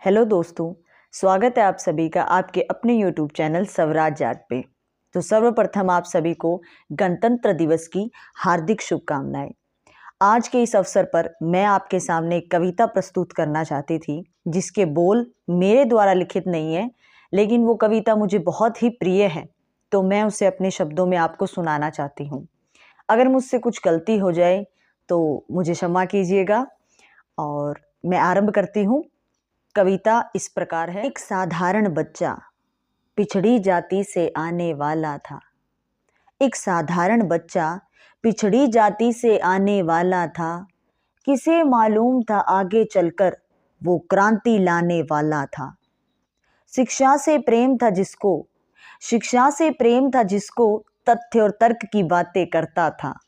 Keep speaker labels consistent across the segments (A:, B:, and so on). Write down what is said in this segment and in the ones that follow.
A: Hello दोस्तों, स्वागत है आप सभी का आपके अपने यूट्यूब चैनल स्वराज जाट पे। तो सर्वप्रथम आप सभी को गणतंत्र दिवस की हार्दिक शुभकामनाएं। आज के इस अवसर पर मैं आपके सामने एक कविता प्रस्तुत करना चाहती थी, जिसके बोल मेरे द्वारा लिखित नहीं है, लेकिन वो कविता मुझे बहुत ही प्रिय है, तो मैं उसे अपने शब्दों में आपको सुनाना चाहती हूँ। अगर मुझसे कुछ गलती हो जाए तो मुझे क्षमा कीजिएगा और मैं आरंभ करती हूँ। कविता इस प्रकार है। एक साधारण बच्चा पिछड़ी जाति से आने वाला था। एक साधारण बच्चा पिछड़ी जाति से आने वाला था। किसे मालूम था आगे चलकर वो क्रांति लाने वाला था। शिक्षा से प्रेम था जिसको तथ्य और तर्क की बातें करता था।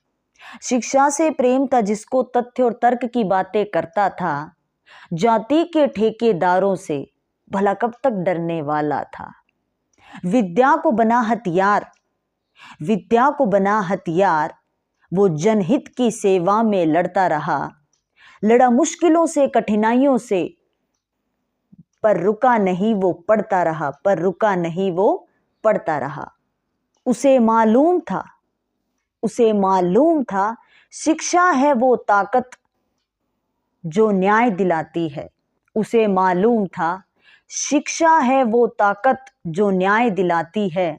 A: शिक्षा से प्रेम था जिसको तथ्य और तर्क की बातें करता था। जाति के ठेकेदारों से भला कब तक डरने वाला था। विद्या को बना हथियार वो जनहित की सेवा में लड़ता रहा। लड़ा मुश्किलों से, कठिनाइयों से, पर रुका नहीं वो पढ़ता रहा। उसे मालूम था शिक्षा है वो ताकत जो न्याय दिलाती है। उसे मालूम था शिक्षा है वो ताकत जो न्याय दिलाती है।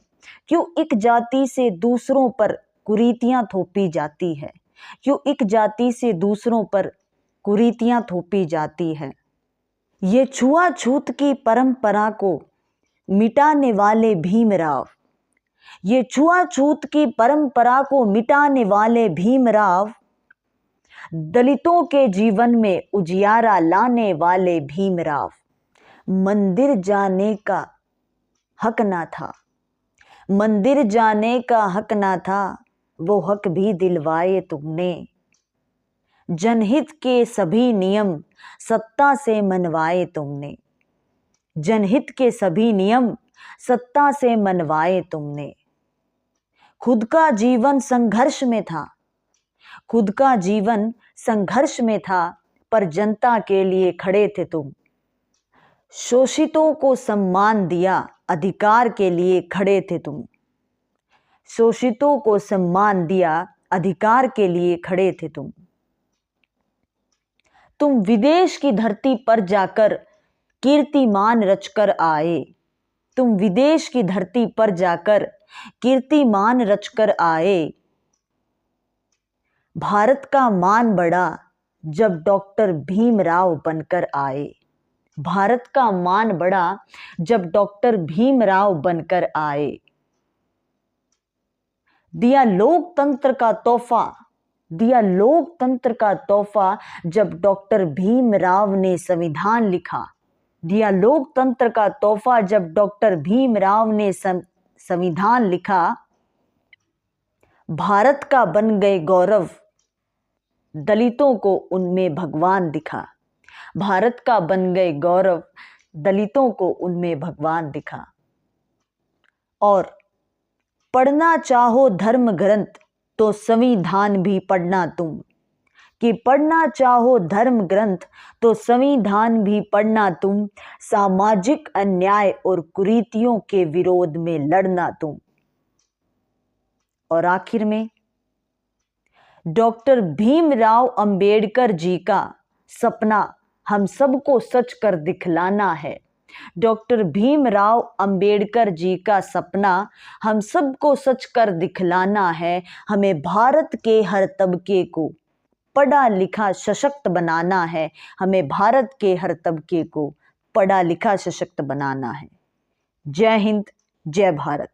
A: क्यों एक जाति से दूसरों पर कुरीतियां थोपी जाती है। कुरीतियां थोपी जाती है। ये छुआछूत की परंपरा को मिटाने वाले भीमराव, दलितों के जीवन में उजियारा लाने वाले भीमराव। मंदिर जाने का हक ना था वो हक भी दिलवाए तुमने। जनहित के सभी नियम सत्ता से मनवाए तुमने। खुद का जीवन संघर्ष में था पर जनता के लिए खड़े थे तुम। शोषितों को सम्मान दिया अधिकार के लिए खड़े थे तुम। तुम विदेश की धरती पर जाकर कीर्तिमान रचकर आए। भारत का मान बढ़ा जब डॉक्टर भीमराव बनकर आए। दिया लोकतंत्र का तोहफा जब डॉक्टर भीमराव ने संविधान लिखा। भारत का बन गए गौरव दलितों को उनमें भगवान दिखा। और पढ़ना चाहो धर्म ग्रंथ तो संविधान भी पढ़ना तुम। सामाजिक अन्याय और कुरीतियों के विरोध में लड़ना तुम। और आखिर में डॉक्टर भीमराव अंबेडकर जी का सपना हम सबको सच कर दिखलाना है। डॉक्टर भीमराव अंबेडकर जी का सपना हम सबको सच कर दिखलाना है। हमें भारत के हर तबके को पढ़ा लिखा सशक्त बनाना है। जय हिंद, जय भारत।